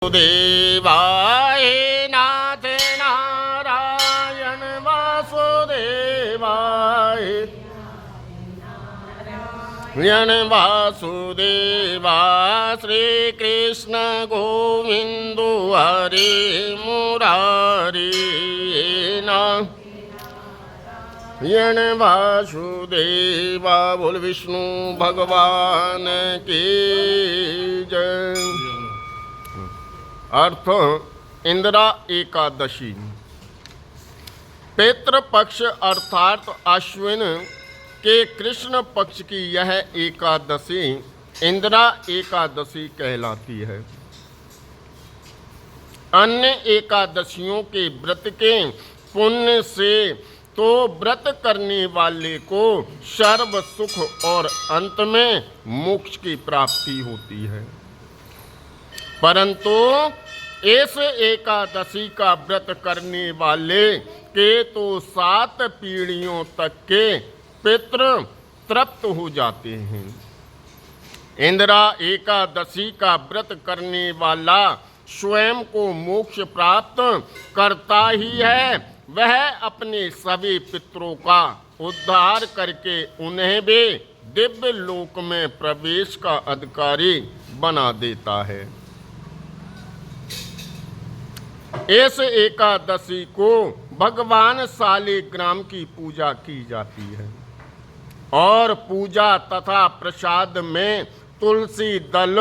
देवाय नाथ नारायण वासुदेवाय वासुदेवा श्री कृष्ण गोविंदो हरे मुरारी नारायण वासुदेवा। बोल विष्णु भगवान की जय। अर्थ इंदिरा एकादशी। पितृ पक्ष अर्थात अश्विन के कृष्ण पक्ष की यह एकादशी इंदिरा एकादशी कहलाती है। अन्य एकादशियों के व्रत के पुण्य से तो व्रत करने वाले को सर्व सुख और अंत में मोक्ष की प्राप्ति होती है, परंतु इस एकादशी का व्रत करने वाले के तो 7 पीढ़ियों तक के पितृ तृप्त हो जाते हैं। इंदिरा एकादशी का व्रत करने वाला स्वयं को मोक्ष प्राप्त करता ही है। वह अपने सभी पितरों का उद्धार करके उन्हें भी दिव्य लोक में प्रवेश का अधिकारी बना देता है। इस एकादशी को भगवान शालिग्राम की पूजा की जाती है और पूजा तथा प्रसाद में तुलसी दल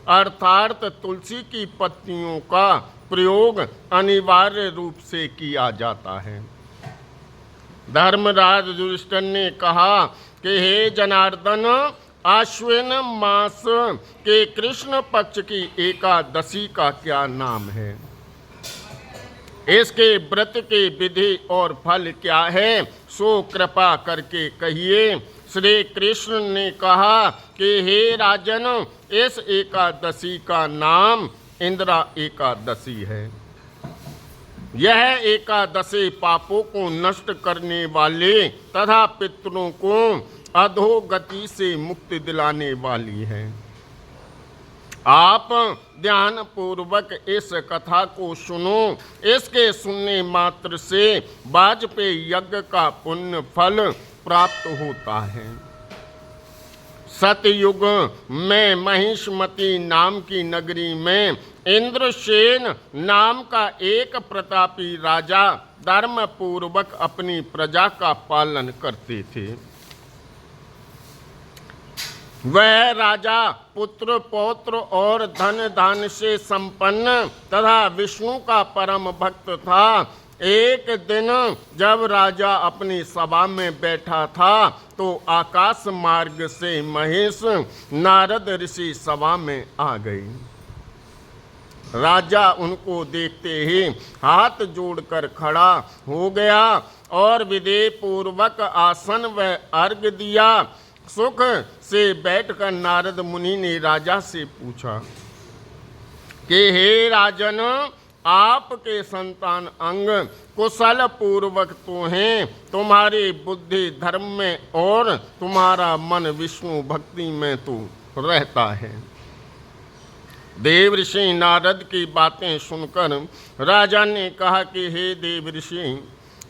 अर्थात तुलसी की पत्तियों का प्रयोग अनिवार्य रूप से किया जाता है। धर्मराज युधिष्ठिर ने कहा कि हे जनार्दन, आश्विन मास के कृष्ण पक्ष की एकादशी का क्या नाम है? इसके व्रत के विधि और फल क्या है, सो कृपा करके कहिए। श्री कृष्ण ने कहा कि हे राजन, इस एकादशी का नाम इंदिरा एकादशी है। यह एकादशी पापों को नष्ट करने वाले तथा पितरों को अधोगति से मुक्ति दिलाने वाली है। आप ध्यान पूर्वक इस कथा को सुनो। इसके सुनने मात्र से वाजपेयी यज्ञ का पुण्य फल प्राप्त होता है। सतयुग में महिष्मती नाम की नगरी में इंद्रसेन नाम का एक प्रतापी राजा धर्म पूर्वक अपनी प्रजा का पालन करते थे। वह राजा पुत्र पौत्र और धन दान से संपन्न तथा विष्णु का परम भक्त था। एक दिन जब राजा अपनी सभा में बैठा था तो आकाश मार्ग से महेश नारद ऋषि सभा में आ गई। राजा उनको देखते ही हाथ जोड़कर खड़ा हो गया और विधि पूर्वक आसन व अर्घ्य दिया। सुख से बैठकर नारद मुनि ने राजा से पूछा कि हे राजन, आपके संतान अंग कुशल पूर्वक तो हैं, तुम्हारी बुद्धि धर्म में और तुम्हारा मन विष्णु भक्ति में तो रहता है। देवऋषि नारद की बातें सुनकर राजा ने कहा कि हे देवऋषि,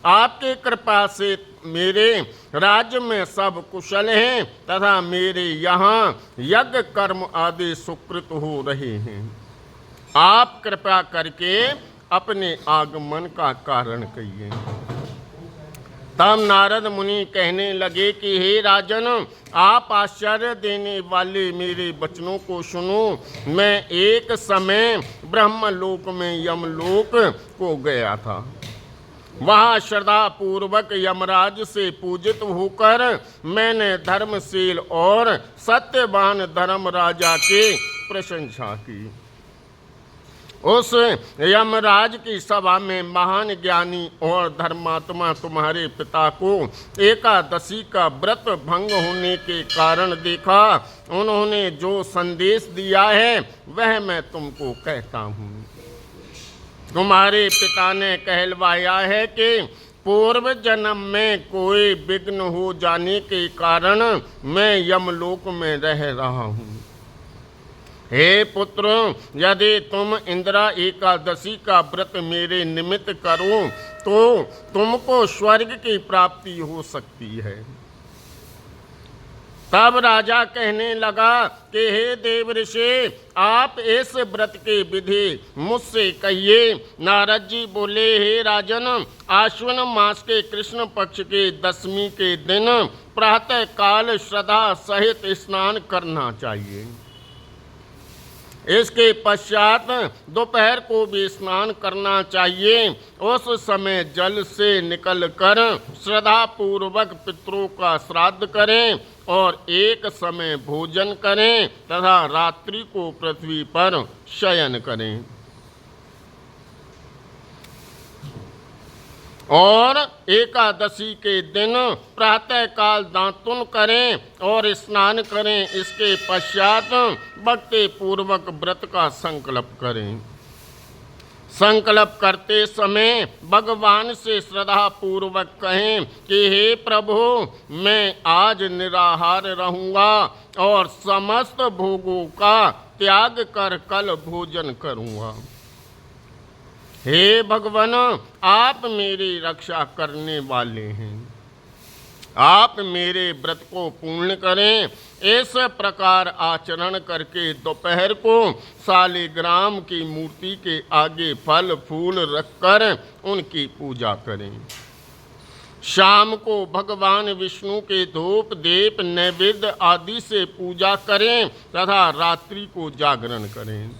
आपके कृपा से मेरे राज्य में सब कुशल हैं तथा मेरे यहाँ यज्ञ कर्म आदि सुकृत हो रहे हैं। आप कृपा करके अपने आगमन का कारण कहिए। तब नारद मुनि कहने लगे कि हे राजन, आप आश्चर्य देने वाले मेरे वचनों को सुनो। मैं एक समय ब्रह्मलोक में यमलोक को गया था। वहाँ श्रद्धा पूर्वक यमराज से पूजित होकर मैंने धर्मशील और सत्यवान धर्म राजा की प्रशंसा की। उस यमराज की सभा में महान ज्ञानी और धर्मात्मा तुम्हारे पिता को एकादशी का व्रत भंग होने के कारण देखा। उन्होंने जो संदेश दिया है वह मैं तुमको कहता हूँ। तुम्हारे पिता ने कहलवाया है कि पूर्व जन्म में कोई विघ्न हो जाने के कारण मैं यमलोक में रह रहा हूँ। हे पुत्र, यदि तुम इंदिरा एकादशी का व्रत मेरे निमित्त करो तो तुमको स्वर्ग की प्राप्ति हो सकती है। तब राजा कहने लगा कि हे देव ऋषि, आप इस व्रत के विधि मुझसे कहिए। नारद जी बोले, हे राजन, आश्विन मास के कृष्ण पक्ष के दशमी के दिन प्रातः काल श्रद्धा सहित स्नान करना चाहिए। इसके पश्चात दोपहर को भी स्नान करना चाहिए। उस समय जल से निकलकर श्रद्धा पूर्वक पितरों का श्राद्ध करें और एक समय भोजन करें तथा रात्रि को पृथ्वी पर शयन करें और एकादशी के दिन प्रातः काल दातुन करें और स्नान करें। इसके पश्चात भक्ति पूर्वक व्रत का संकल्प करें। संकल्प करते समय भगवान से श्रद्धा पूर्वक कहें कि हे प्रभु, मैं आज निराहार रहूँगा और समस्त भोगों का त्याग कर कल भोजन करूँगा। हे भगवान, आप मेरी रक्षा करने वाले हैं, आप मेरे व्रत को पूर्ण करें। इस प्रकार आचरण करके दोपहर को शालिग्राम की मूर्ति के आगे फल फूल रखकर उनकी पूजा करें। शाम को भगवान विष्णु के धूप दीप नैवेद्य आदि से पूजा करें तथा रात्रि को जागरण करें।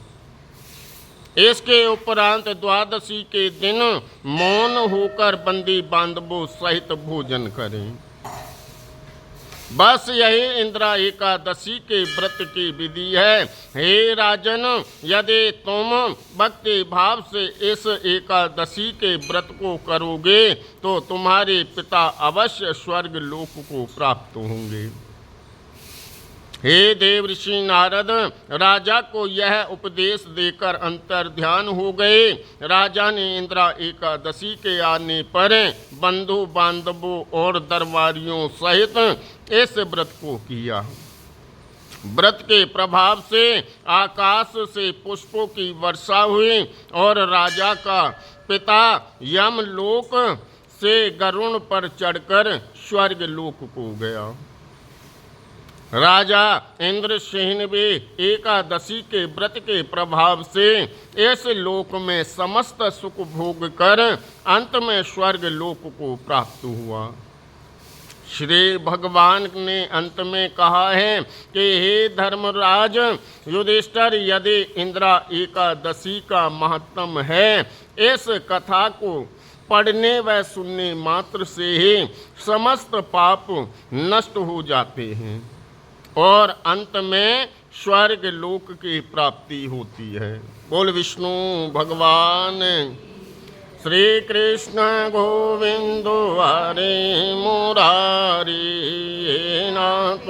इसके उपरांत द्वादशी के दिन मौन होकर बंदी बांधवों सहित भोजन करें। बस यही इंदिरा एकादशी के व्रत की विधि है। हे राजन, यदि तुम भक्ति भाव से इस एकादशी के व्रत को करोगे तो तुम्हारे पिता अवश्य स्वर्ग लोक को प्राप्त होंगे। हे देव ऋषि नारद, राजा को यह उपदेश देकर अंतर्ध्यान हो गए। राजा ने इंदिरा एकादशी के आने पर बंधु बांधवों और दरबारियों सहित इस व्रत को किया। व्रत के प्रभाव से आकाश से पुष्पों की वर्षा हुई और राजा का पिता यमलोक से गरुण पर चढ़कर स्वर्ग लोक को गया। राजा इंद्रसेन भी एकादशी के व्रत के प्रभाव से इस लोक में समस्त सुख भोग कर अंत में स्वर्ग लोक को प्राप्त हुआ। श्री भगवान ने अंत में कहा है कि हे धर्मराज युधिष्ठिर, यदि इंदिरा एकादशी का महत्व है, इस कथा को पढ़ने व सुनने मात्र से ही समस्त पाप नष्ट हो जाते हैं और अंत में स्वर्ग लोक की प्राप्ति होती है। बोल विष्णु भगवान श्री कृष्ण गोविंदो हरे मुरारी नाथ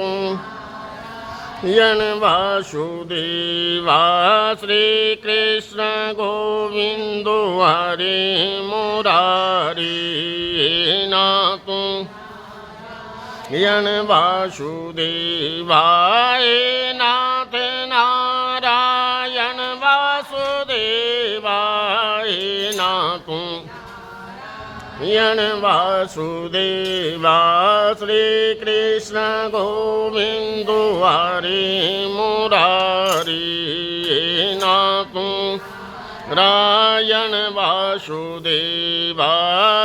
यन वासुदेवा। श्री कृष्ण गोविंदो हरे मुरारी नाथ यन वासुदेवाय नाथ नारायण वासुदेवाय नाथ यन वासुदेवा। श्री कृष्ण गोविंदो हरे मुरारी नाथ रायण वासुदेवा।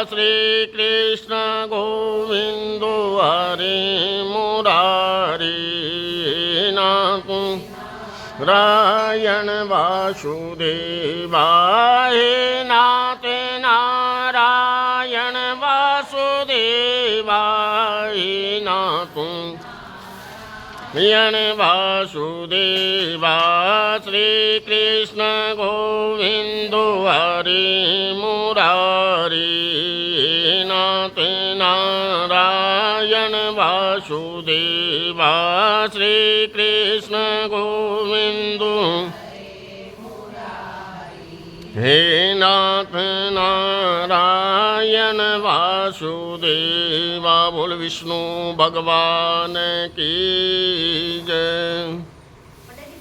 श्री कृष्ण गोविंदो हरे मुरारी नाथ रायण वासुदेवा। हे नाथ नारायण वासुदेवा हे नाथ यन वासुदेवा। श्री कृष्ण गोविंदो हरे मुरारी नाथ नारायण वासुदेवा। श्री कृष्ण गोविंदो हे नाथ नारायण वासुदेवा। बोल विष्णु भगवान की जय।